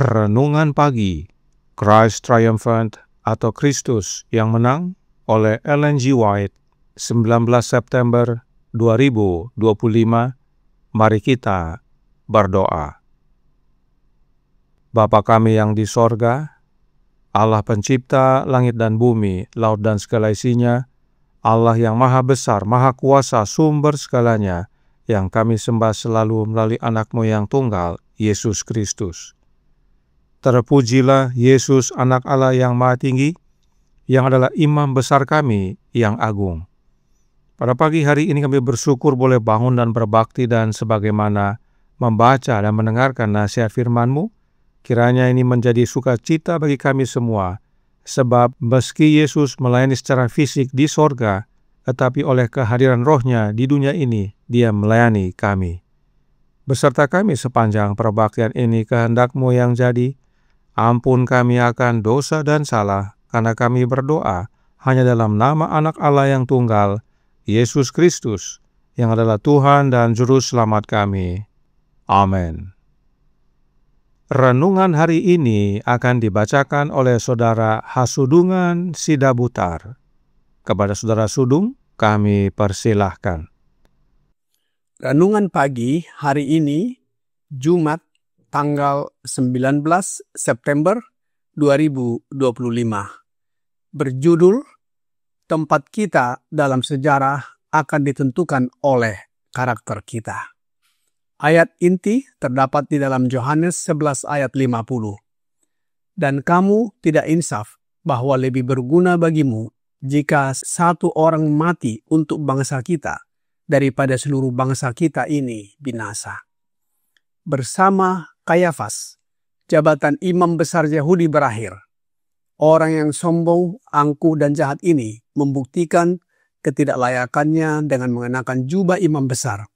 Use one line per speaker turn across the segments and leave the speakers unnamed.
Renungan Pagi, Christ Triumphant atau Kristus yang Menang oleh Ellen G. White, 19 September 2025. Mari kita berdoa. Bapa kami yang di sorga, Allah pencipta langit dan bumi, laut dan segala isinya, Allah yang maha besar, maha kuasa, sumber segalanya, yang kami sembah selalu melalui anak-Mu yang tunggal, Yesus Kristus. Terpujilah Yesus, anak Allah yang maha tinggi, yang adalah imam besar kami yang agung. Pada pagi hari ini kami bersyukur boleh bangun dan berbakti dan sebagaimana membaca dan mendengarkan nasihat firman-Mu, kiranya ini menjadi sukacita bagi kami semua, sebab meski Yesus melayani secara fisik di sorga, tetapi oleh kehadiran Roh-Nya di dunia ini, Dia melayani kami. Beserta kami sepanjang perbaktian ini kehendak-Mu yang jadi. Ampun kami akan dosa dan salah, karena kami berdoa hanya dalam nama Anak Allah yang tunggal, Yesus Kristus, yang adalah Tuhan dan Juru Selamat kami. Amin. Renungan hari ini akan dibacakan oleh Saudara Hasudungan Sidabutar. Kepada Saudara Sudung, kami persilahkan.
Renungan pagi hari ini, Jumat, tanggal 19 September 2025. Berjudul, tempat kita dalam sejarah akan ditentukan oleh karakter kita. Ayat inti terdapat di dalam Yohanes 11 ayat 50. Dan kamu tidak insaf bahwa lebih berguna bagimu jika satu orang mati untuk bangsa kita daripada seluruh bangsa kita ini binasa. Bersama Kayafas, jabatan imam besar Yahudi berakhir. Orang yang sombong, angkuh, dan jahat ini membuktikan ketidaklayakannya dengan mengenakan jubah imam besar.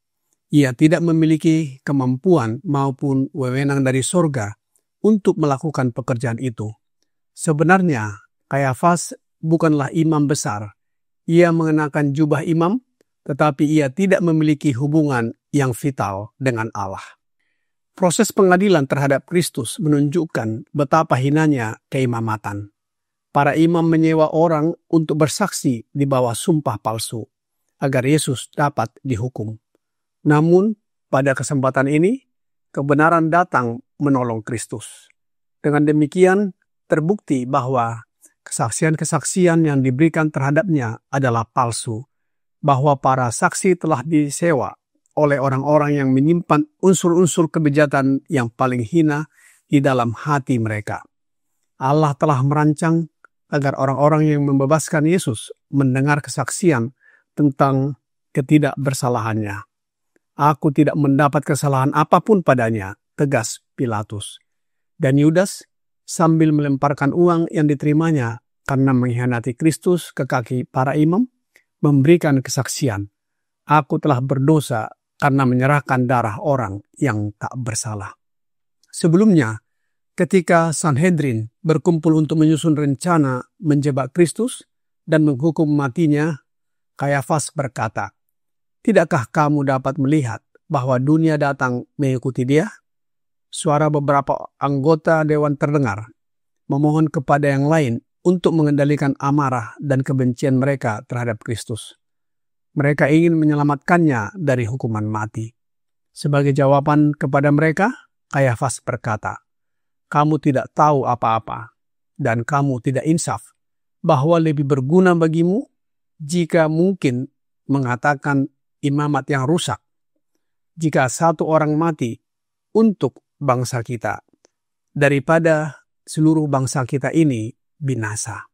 Ia tidak memiliki kemampuan maupun wewenang dari sorga untuk melakukan pekerjaan itu. Sebenarnya, Kayafas bukanlah imam besar. Ia mengenakan jubah imam, tetapi ia tidak memiliki hubungan yang vital dengan Allah. Proses pengadilan terhadap Kristus menunjukkan betapa hinanya keimamatan. Para imam menyewa orang untuk bersaksi di bawah sumpah palsu, agar Yesus dapat dihukum. Namun, pada kesempatan ini, kebenaran datang menolong Kristus. Dengan demikian, terbukti bahwa kesaksian-kesaksian yang diberikan terhadapnya adalah palsu, bahwa para saksi telah disewa oleh orang-orang yang menyimpan unsur-unsur kebejatan yang paling hina di dalam hati mereka. Allah telah merancang agar orang-orang yang membebaskan Yesus mendengar kesaksian tentang ketidakbersalahannya. Aku tidak mendapat kesalahan apapun padanya, tegas Pilatus. Dan Yudas sambil melemparkan uang yang diterimanya karena mengkhianati Kristus ke kaki para imam, memberikan kesaksian. Aku telah berdosa karena menyerahkan darah orang yang tak bersalah. Sebelumnya, ketika Sanhedrin berkumpul untuk menyusun rencana menjebak Kristus dan menghukum matinya, Kayafas berkata, "Tidakkah kamu dapat melihat bahwa dunia datang mengikuti dia?" Suara beberapa anggota dewan terdengar, memohon kepada yang lain untuk mengendalikan amarah dan kebencian mereka terhadap Kristus. Mereka ingin menyelamatkannya dari hukuman mati. Sebagai jawaban kepada mereka, Kayafas berkata, "Kamu tidak tahu apa-apa, dan kamu tidak insaf, bahwa lebih berguna bagimu jika mungkin mengatakan imamat yang rusak, jika satu orang mati untuk bangsa kita, daripada seluruh bangsa kita ini binasa."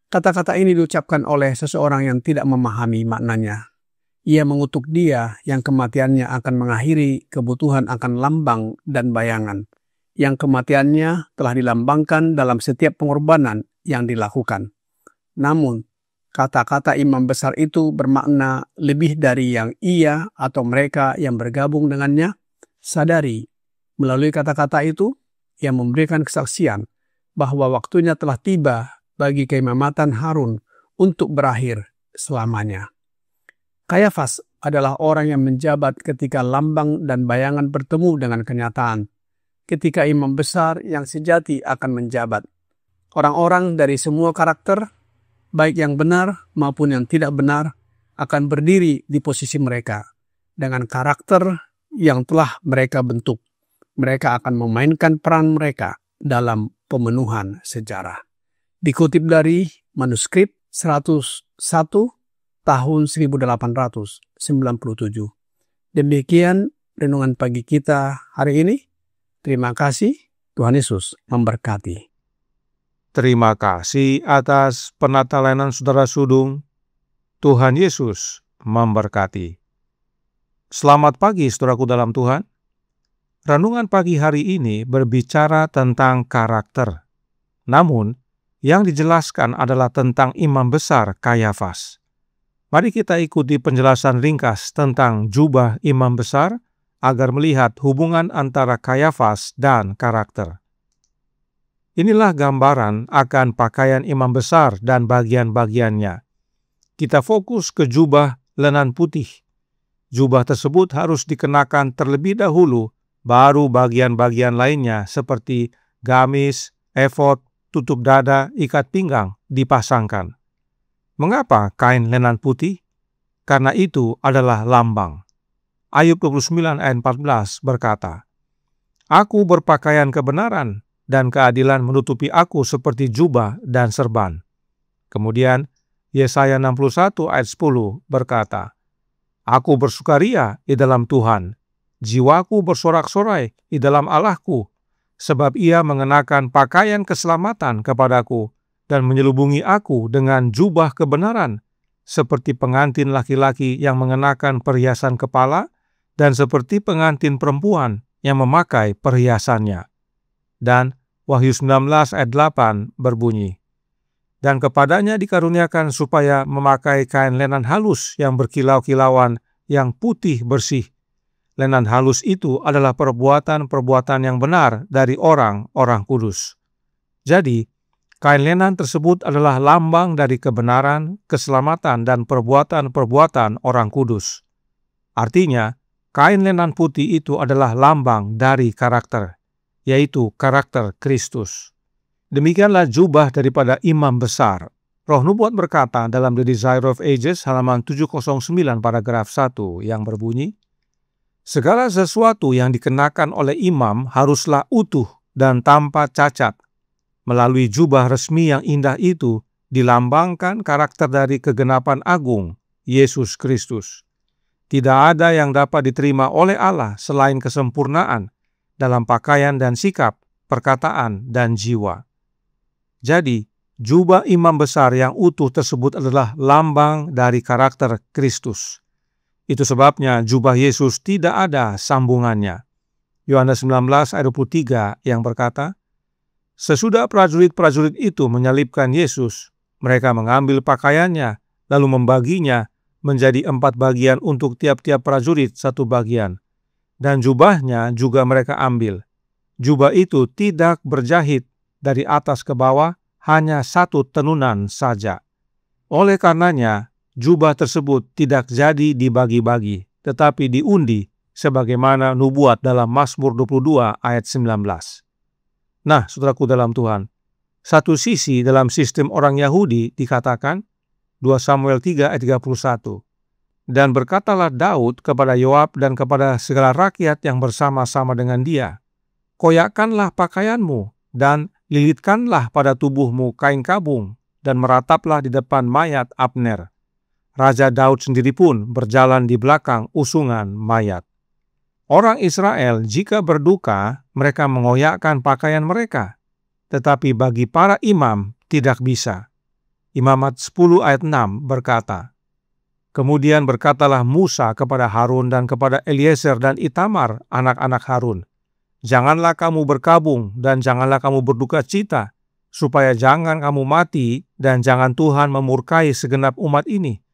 Kata-kata ini diucapkan oleh seseorang yang tidak memahami maknanya. Ia mengutuk dia yang kematiannya akan mengakhiri kebutuhan akan lambang dan bayangan, yang kematiannya telah dilambangkan dalam setiap pengorbanan yang dilakukan. Namun, kata-kata imam besar itu bermakna lebih dari yang ia atau mereka yang bergabung dengannya sadari. Melalui kata-kata itu, ia memberikan kesaksian bahwa waktunya telah tiba bagi keimamatan Harun untuk berakhir selamanya. Kayafas adalah orang yang menjabat ketika lambang dan bayangan bertemu dengan kenyataan, ketika imam besar yang sejati akan menjabat. Orang-orang dari semua karakter, baik yang benar maupun yang tidak benar, akan berdiri di posisi mereka dengan karakter yang telah mereka bentuk. Mereka akan memainkan peran mereka dalam pemenuhan sejarah. Dikutip dari manuskrip 101 tahun 1897. Demikian renungan pagi kita hari ini. Terima kasih. Tuhan Yesus memberkati.
Terima kasih atas penatelanan Saudara Sudung. Tuhan Yesus memberkati. Selamat pagi saudaraku dalam Tuhan. Renungan pagi hari ini berbicara tentang karakter. Namun, yang dijelaskan adalah tentang imam besar Kayafas. Mari kita ikuti penjelasan ringkas tentang jubah imam besar agar melihat hubungan antara Kayafas dan karakter. Inilah gambaran akan pakaian imam besar dan bagian-bagiannya. Kita fokus ke jubah lenan putih. Jubah tersebut harus dikenakan terlebih dahulu, baru bagian-bagian lainnya seperti gamis, efod, tutup dada, ikat pinggang dipasangkan. Mengapa kain lenan putih? Karena itu adalah lambang. Ayub 29 ayat 14 berkata, "Aku berpakaian kebenaran dan keadilan menutupi aku seperti jubah dan serban." Kemudian Yesaya 61 ayat 10 berkata, "Aku bersukaria di dalam Tuhan, jiwaku bersorak-sorai di dalam Allahku, sebab ia mengenakan pakaian keselamatan kepadaku dan menyelubungi aku dengan jubah kebenaran, seperti pengantin laki-laki yang mengenakan perhiasan kepala dan seperti pengantin perempuan yang memakai perhiasannya." Dan Wahyu 19 ayat 8 berbunyi, "Dan kepadanya dikaruniakan supaya memakai kain lenan halus yang berkilau-kilauan yang putih bersih. Lenan halus itu adalah perbuatan-perbuatan yang benar dari orang-orang kudus." Jadi, kain lenan tersebut adalah lambang dari kebenaran, keselamatan, dan perbuatan-perbuatan orang kudus. Artinya, kain lenan putih itu adalah lambang dari karakter, yaitu karakter Kristus. Demikianlah jubah daripada imam besar. Roh Nubuat berkata dalam The Desire of Ages halaman 709 paragraf 1 yang berbunyi, "Segala sesuatu yang dikenakan oleh imam haruslah utuh dan tanpa cacat. Melalui jubah resmi yang indah itu dilambangkan karakter dari kegenapan agung, Yesus Kristus. Tidak ada yang dapat diterima oleh Allah selain kesempurnaan dalam pakaian dan sikap, perkataan, dan jiwa." Jadi, jubah imam besar yang utuh tersebut adalah lambang dari karakter Kristus. Itu sebabnya jubah Yesus tidak ada sambungannya. Yohanes 19 ayat 23 yang berkata, "Sesudah prajurit-prajurit itu menyalibkan Yesus, mereka mengambil pakaiannya, lalu membaginya menjadi 4 bagian untuk tiap-tiap prajurit 1 bagian. Dan jubahnya juga mereka ambil. Jubah itu tidak berjahit dari atas ke bawah, hanya 1 tenunan saja. Oleh karenanya, jubah tersebut tidak jadi dibagi-bagi, tetapi diundi sebagaimana nubuat dalam Mazmur 22 ayat 19. Nah, saudaraku dalam Tuhan, satu sisi dalam sistem orang Yahudi dikatakan 2 Samuel 3 ayat 31. Dan berkatalah Daud kepada Yoab dan kepada segala rakyat yang bersama-sama dengan dia, koyakkanlah pakaianmu dan lilitkanlah pada tubuhmu kain kabung dan merataplah di depan mayat Abner. Raja Daud sendiri pun berjalan di belakang usungan mayat. Orang Israel jika berduka, mereka mengoyakkan pakaian mereka. Tetapi bagi para imam tidak bisa. Imamat 10 ayat 6 berkata, kemudian berkatalah Musa kepada Harun dan kepada Eliezer dan Itamar, anak-anak Harun, janganlah kamu berkabung dan janganlah kamu berduka cita, supaya jangan kamu mati dan jangan Tuhan memurkai segenap umat ini.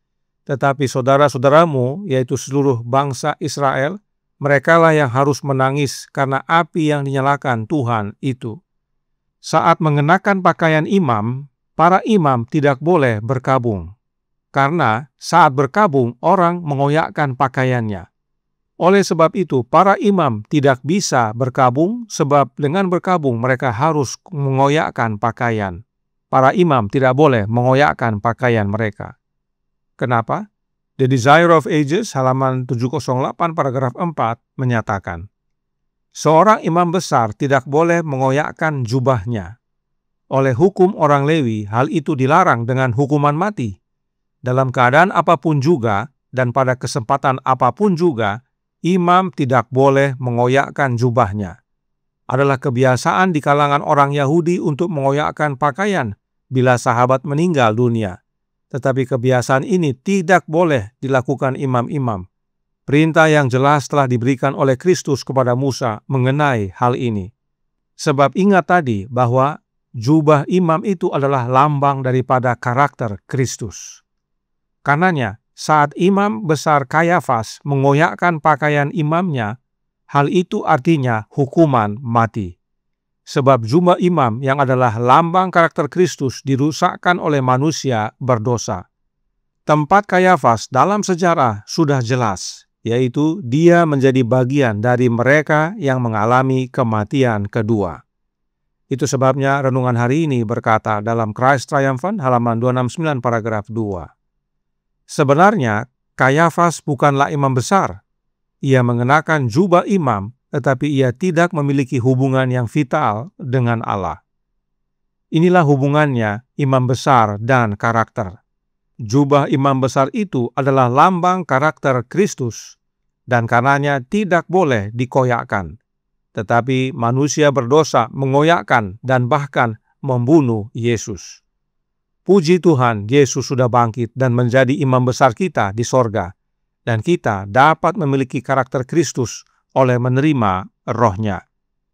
Tetapi saudara-saudaramu, yaitu seluruh bangsa Israel, merekalah yang harus menangis karena api yang dinyalakan Tuhan itu. Saat mengenakan pakaian imam, para imam tidak boleh berkabung. Karena saat berkabung orang mengoyakkan pakaiannya. Oleh sebab itu para imam tidak bisa berkabung sebab dengan berkabung mereka harus mengoyakkan pakaian. Para imam tidak boleh mengoyakkan pakaian mereka. Kenapa? The Desire of Ages halaman 708 paragraf 4 menyatakan, seorang imam besar tidak boleh mengoyakkan jubahnya. Oleh hukum orang Lewi hal itu dilarang dengan hukuman mati. Dalam keadaan apapun juga dan pada kesempatan apapun juga, imam tidak boleh mengoyakkan jubahnya. Adalah kebiasaan di kalangan orang Yahudi untuk mengoyakkan pakaian bila sahabat meninggal dunia. Tetapi kebiasaan ini tidak boleh dilakukan imam-imam. Perintah yang jelas telah diberikan oleh Kristus kepada Musa mengenai hal ini. Sebab ingat tadi bahwa jubah imam itu adalah lambang daripada karakter Kristus. Karenanya, saat imam besar Kayafas mengoyakkan pakaian imamnya, hal itu artinya hukuman mati. Sebab jubah imam yang adalah lambang karakter Kristus dirusakkan oleh manusia berdosa. Tempat Kayafas dalam sejarah sudah jelas, yaitu dia menjadi bagian dari mereka yang mengalami kematian kedua. Itu sebabnya renungan hari ini berkata dalam Christ Triumphant halaman 269 paragraf 2. Sebenarnya, Kayafas bukanlah imam besar. Ia mengenakan jubah imam, tetapi ia tidak memiliki hubungan yang vital dengan Allah. Inilah hubungannya imam besar dan karakter. Jubah imam besar itu adalah lambang karakter Kristus, dan karenanya tidak boleh dikoyakkan. Tetapi manusia berdosa mengoyakkan dan bahkan membunuh Yesus. Puji Tuhan, Yesus sudah bangkit dan menjadi imam besar kita di sorga, dan kita dapat memiliki karakter Kristus oleh menerima Roh-Nya.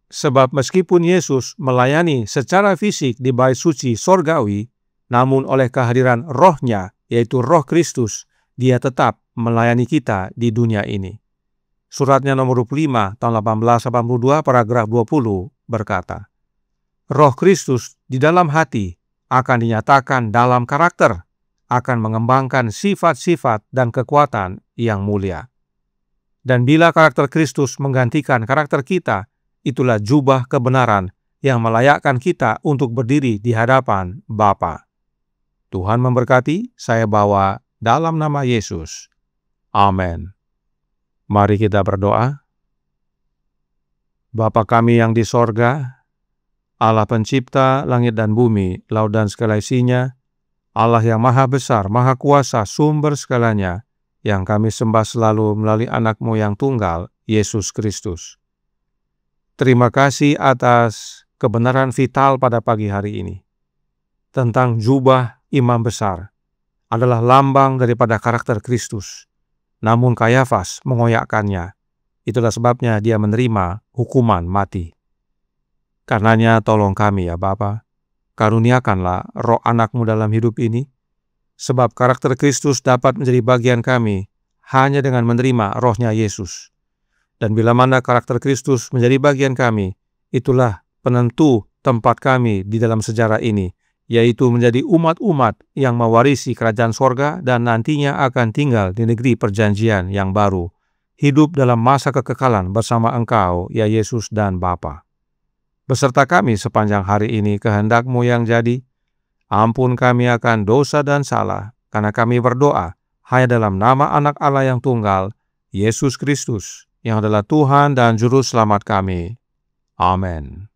Sebab meskipun Yesus melayani secara fisik di bait suci sorgawi, namun oleh kehadiran Roh-Nya, yaitu Roh Kristus, dia tetap melayani kita di dunia ini. Suratnya nomor 25 tahun 1882 paragraf 20 berkata, Roh Kristus di dalam hati akan dinyatakan dalam karakter, akan mengembangkan sifat-sifat dan kekuatan yang mulia. Dan bila karakter Kristus menggantikan karakter kita, itulah jubah kebenaran yang melayakkan kita untuk berdiri di hadapan Bapa. Tuhan memberkati, saya bawa dalam nama Yesus. Amin. Mari kita berdoa. Bapa kami yang di sorga, Allah pencipta langit dan bumi, laut dan segala isinya, Allah yang maha besar, maha kuasa, sumber segalanya, yang kami sembah selalu melalui anak-Mu yang tunggal, Yesus Kristus. Terima kasih atas kebenaran vital pada pagi hari ini. Tentang jubah imam besar adalah lambang daripada karakter Kristus. Namun Kayafas mengoyakkannya. Itulah sebabnya dia menerima hukuman mati. Karenanya tolong kami ya Bapa, karuniakanlah roh anak-Mu dalam hidup ini, sebab karakter Kristus dapat menjadi bagian kami hanya dengan menerima Roh-Nya Yesus. Dan bila mana karakter Kristus menjadi bagian kami, itulah penentu tempat kami di dalam sejarah ini, yaitu menjadi umat-umat yang mewarisi kerajaan sorga dan nantinya akan tinggal di negeri perjanjian yang baru, hidup dalam masa kekekalan bersama Engkau, ya Yesus dan Bapa. Beserta kami sepanjang hari ini kehendak-Mu yang jadi. Ampun kami akan dosa dan salah, karena kami berdoa hanya dalam nama Anak Allah yang tunggal, Yesus Kristus, yang adalah Tuhan dan Juru Selamat kami. Amin.